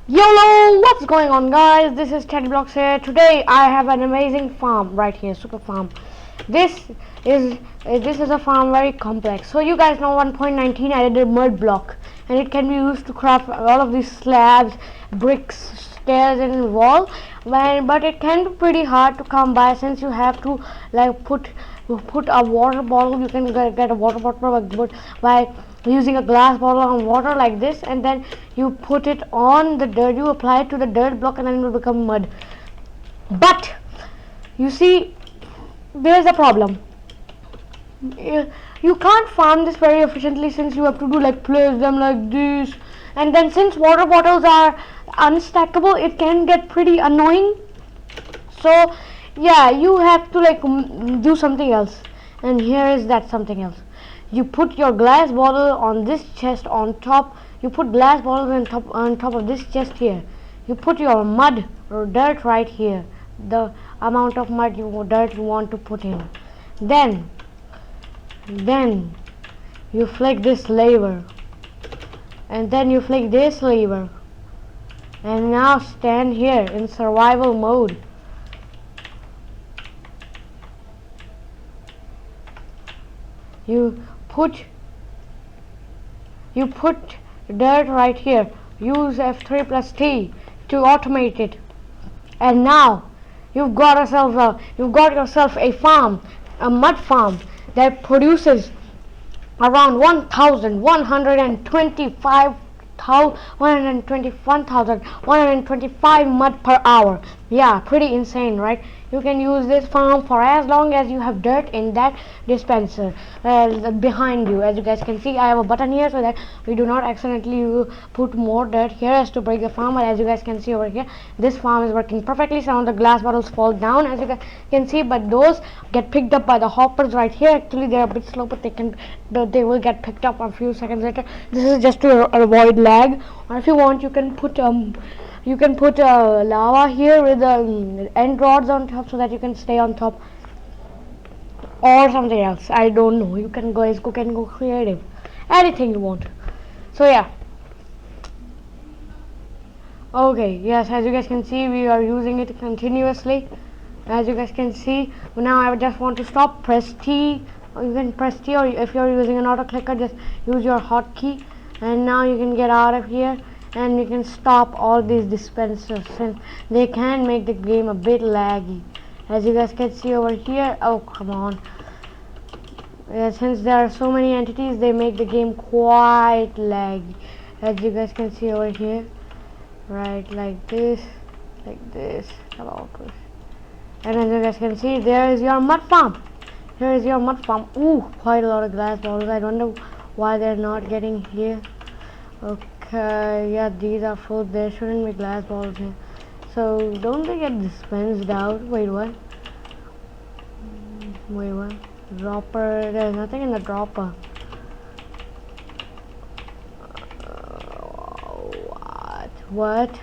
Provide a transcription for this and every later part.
YOLO! What's going on, guys? This is TeddyBlocks here. Today I have an amazing farm right here, super farm. This is this is a farm very complex. So you guys know 1.19 I did a mud block, and it can be used to craft all of these slabs, bricks, stairs, and wall. But it can be pretty hard to come by since you have to like put a water bottle. You can get a water bottle by using a glass bottle on water like this, and then you put it on the dirt, you apply it to the dirt block, and then it will become mud. But you see, there's a problem. You can't farm this very efficiently since you have to do like place them like this, and then since water bottles are unstackable, it can get pretty annoying. So yeah, you have to like do something else, and here is that something else. You put your glass bottle on this chest on top. You put glass bottles on top of this chest here. You put your mud or dirt right here, the amount of dirt you want to put in. Then you flick this lever, and then you flick this lever, and now stand here in survival mode. You put dirt right here. Use F3 plus T to automate it, and now you've got yourself a farm, a mud farm that produces around 1,125 mud per hour. Yeah, pretty insane, right? You can use this farm for as long as you have dirt in that dispenser behind you. As you guys can see, I have a button here so that we do not accidentally put more dirt here as to break the farm. But as you guys can see over here, this farm is working perfectly. Some of the glass bottles fall down, as you guys can see, but those get picked up by the hoppers right here. Actually, they're a bit slow, but they will get picked up a few seconds later. This is just to avoid lag. Or if you want, you can put lava here with end rods on top so that you can stay on top, or something else. I don't know. You can guys go creative, anything you want. So yeah. Okay, yes, as you guys can see, we are using it continuously. As you guys can see, now I just want to stop. Press T. Or you can press T, or if you're using an auto clicker, just use your hotkey. And now you can get out of here, and you can stop all these dispensers since they can make the game a bit laggy. As you guys can see over here, oh come on. Since there are so many entities, they make the game quite laggy. As you guys can see over here, right, like this. Hello, and as you guys can see, there is your mud farm. Here is your mud farm. Ooh, quite a lot of glass bottles. I don't know why they're not getting here. Okay, yeah, these are full. There shouldn't be glass bottles here. So don't they get dispensed out? Wait, what? Dropper. There's nothing in the dropper. What?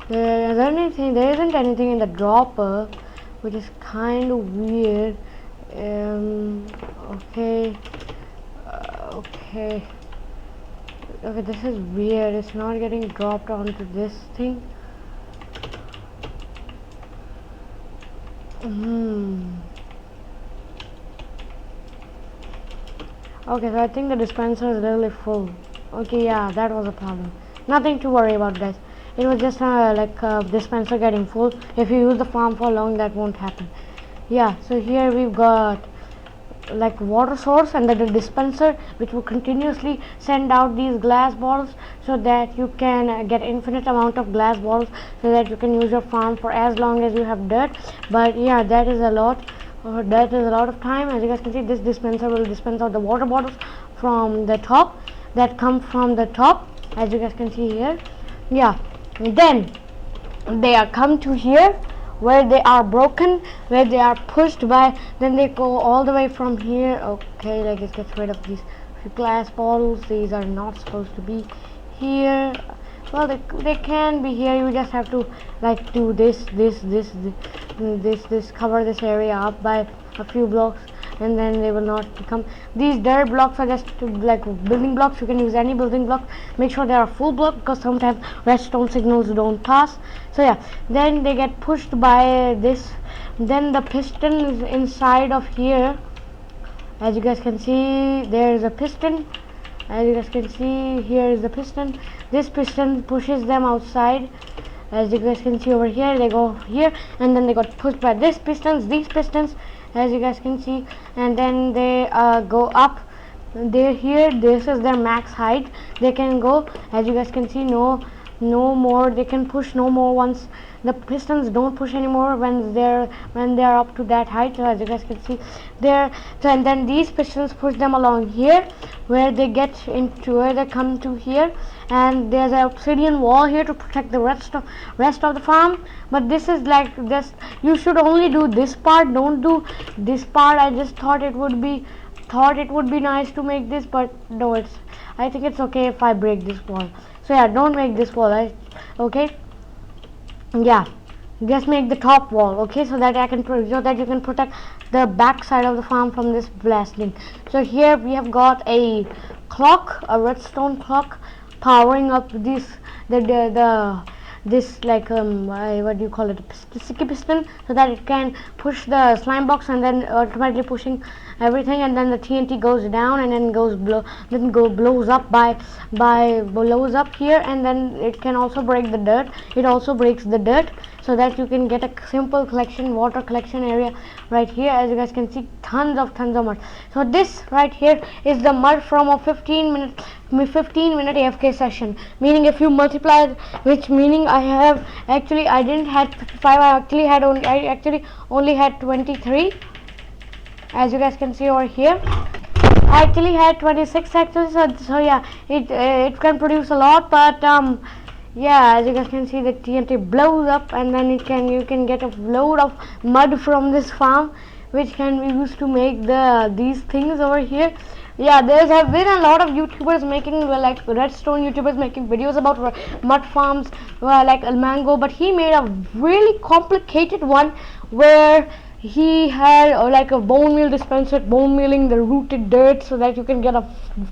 There isn't anything in the dropper, which is kind of weird. Okay, this is weird. It's not getting dropped onto this thing. Okay, so I think the dispenser is literally full. Okay, yeah, that was a problem. Nothing to worry about, guys. It was just like a dispenser getting full. If you use the farm for long, that won't happen. Yeah, so here we've got like water source and the dispenser, which will continuously send out these glass bottles so that you can get infinite amount of glass bottles so that you can use your farm for as long as you have dirt. But yeah, that is a lot of time. As you guys can see, this dispenser will dispense out the water bottles from the top, that come from the top, as you guys can see here. Yeah, then they are come to here where they are broken, where they are pushed by, then they go all the way from here. Okay, like it gets rid of these glass bottles. These are not supposed to be here. Well, they can be here. You just have to like do this, cover this area up by a few blocks. and then they will not become. These dirt blocks are just like building blocks. You can use any building block. Make sure they are full block, because sometimes redstone signals don't pass. So yeah, then they get pushed by this. Then the piston is inside of here. As you guys can see, there is a piston. As you guys can see, here is the piston. This piston pushes them outside. As you guys can see over here, they go here, and then they got pushed by these pistons, as you guys can see, and then they go up. They're here. This is their max height. They can go, as you guys can see, no more. They can push no more once the pistons don't push anymore when they're up to that height. So as you guys can see there, so, and then these pistons push them along here, where they get into, where they come to here, and there's an obsidian wall here to protect the rest of the farm. But this is like this, you should only do this part, don't do this part. I just thought it would be nice to make this, but no, I think it's okay if I break this wall. So yeah, don't make this wall, okay? Yeah, just make the top wall, okay, so that you can protect the back side of the farm from this blasting. So here we have got a clock, a redstone clock, powering up this like what do you call it, sticky piston, so that it can push the slime box, and then automatically pushing everything, and then the TNT goes down, and then blows up here, and then it can also break the dirt. It also breaks the dirt, so that you can get a simple water collection area right here. As you guys can see, tons of mud. So this right here is the mud from a 15-minute AFK session, meaning if you multiply, which meaning I didn't have 55, I actually only had 23. As you guys can see over here, I actually had 26 actually. So yeah, it can produce a lot, but yeah, as you guys can see, the TNT blows up, and then you can get a load of mud from this farm, which can be used to make these things over here. Yeah, there have been a lot of YouTubers making, like redstone YouTubers making videos about mud farms, like Almango, but he made a really complicated one where he had like a bone meal dispenser, bone mealing the rooted dirt, so that you can get a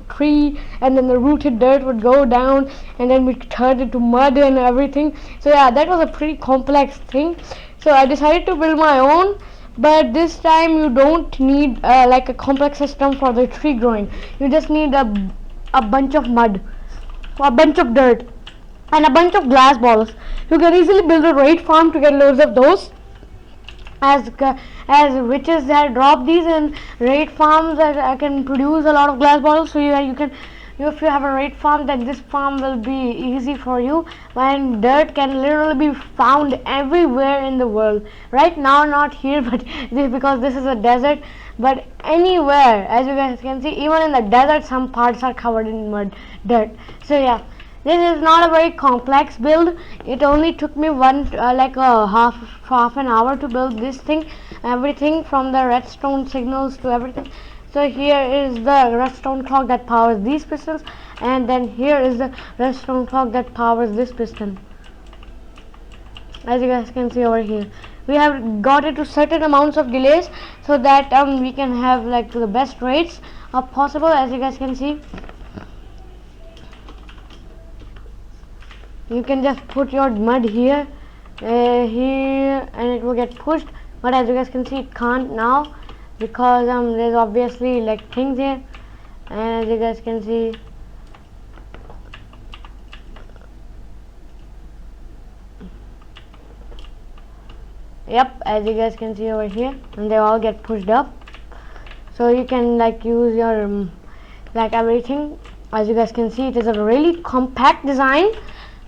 tree, and then the rooted dirt would go down, and then we turned it to mud and everything. So yeah, that was a pretty complex thing. So I decided to build my own, but this time you don't need like a complex system for the tree growing. You just need a bunch of mud, a bunch of dirt, and a bunch of glass balls. You can easily build a raid farm to get loads of those, as witches that drop these, and raid farms that can produce a lot of glass bottles. So you can, if you have a raid farm, then this farm will be easy for you. And dirt can literally be found everywhere in the world. Right now, not here, but because this is a desert, but anywhere. As you guys can see, even in the desert, some parts are covered in dirt. So yeah, this is not a very complex build. It only took me like a half an hour to build this thing, everything from the redstone signals to everything. So here is the redstone clock that powers these pistons, and then here is the redstone clock that powers this piston. As you guys can see over here, we have got it to certain amounts of delays, so that we can have like the best rates possible. As you guys can see, you can just put your mud here, and it will get pushed. But as you guys can see, it can't now, because there's obviously like things here. And as you guys can see, yep, as you guys can see over here, and they all get pushed up. So you can like use your like everything. As you guys can see, it is a really compact design.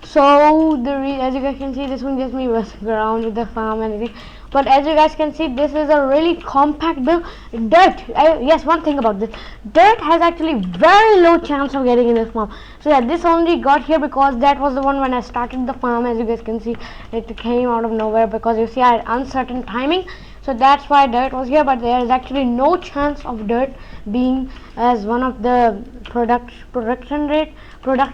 So as you guys can see, this one gives me around with the farm and everything. But as you guys can see, this is a really compact build. Dirt, yes, one thing about this, dirt has actually very low chance of getting in this farm. So yeah, this only got here because that was the one when I started the farm. As you guys can see, it came out of nowhere, because you see I had uncertain timing. So that's why dirt was here, but there is actually no chance of dirt being as one of the product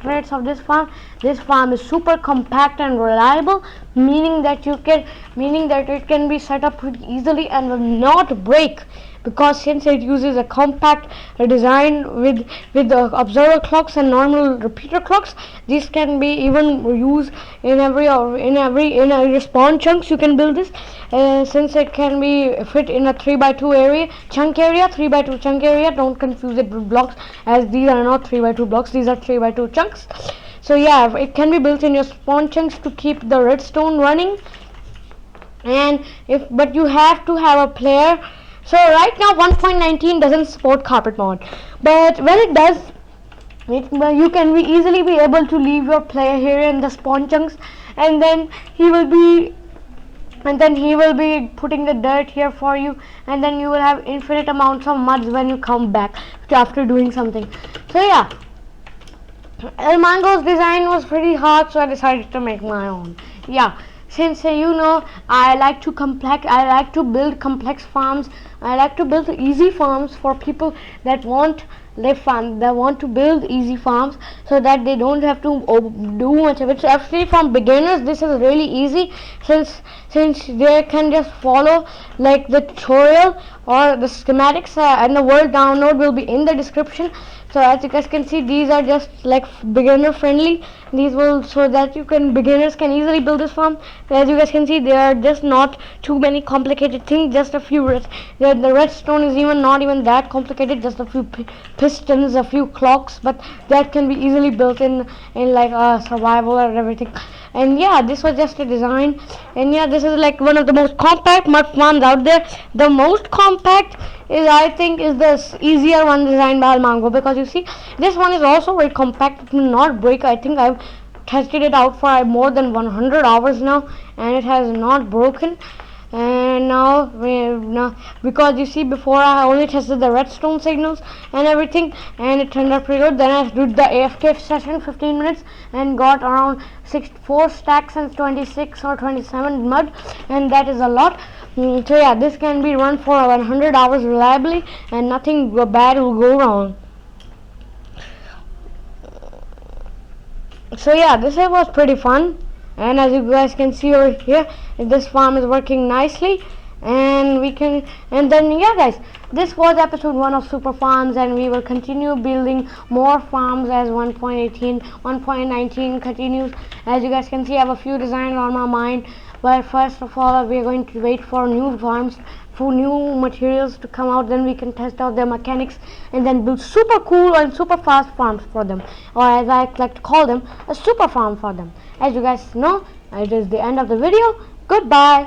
rates of this farm. This farm is super compact and reliable, meaning that it can be set up pretty easily and will not break because since it uses a compact design with the observer clocks and normal repeater clocks, these can be even used in every spawn chunks. You can build this, since it can be fit in a 3x2 area chunk area 3x2 chunk area. Don't confuse it with blocks, as these are not 3x2 blocks, these are 3x2 chunks. So yeah, it can be built in your spawn chunks to keep the redstone running. And but you have to have a player. So right now 1.19 doesn't support carpet mod, but when it does, you can easily be able to leave your player here in the spawn chunks, and then he will be putting the dirt here for you, and then you will have infinite amounts of muds when you come back after doing something. So yeah, El Mango's design was pretty hard, so I decided to make my own. Yeah, since I like to build complex farms. I like to build easy farms for people that want to build easy farms, so that they don't have to do much of it. So actually, from beginners, this is really easy, since they can just follow like the tutorial or the schematics, and the world download will be in the description. So as you guys can see, these are just like beginner friendly. These will, so that beginners can easily build this farm. As you guys can see, there are just not too many complicated things, just a few the redstone is not even that complicated, just a few pistons, a few clocks, but that can be easily built in like survival and everything. And yeah, this was just a design, and yeah, this is like one of the most compact mud farms out there. The most compact I think is this easier one designed by El Mango, because you see, this one is also very compact. It will not break. I think I've tested it out for more than 100 hours now, and it has not broken. And now because you see, before I only tested the redstone signals and everything, and it turned out pretty good. Then I did the AFK session 15 minutes and got around 4 stacks and 26 or 27 mud, and that is a lot. So yeah, this can be run for 100 hours reliably, and nothing bad will go wrong. So yeah, this was pretty fun. And as you guys can see over here, this farm is working nicely, and then yeah guys, this was episode 1 of Super Farms, and we will continue building more farms as 1.19 continues. As you guys can see, I have a few designs on my mind, but first of all, we are going to wait for new farms, for new materials to come out. Then we can test out their mechanics, and then build super cool and super fast farms for them, or as I like to call them, a super farm for them. As you guys know, it is the end of the video. Goodbye.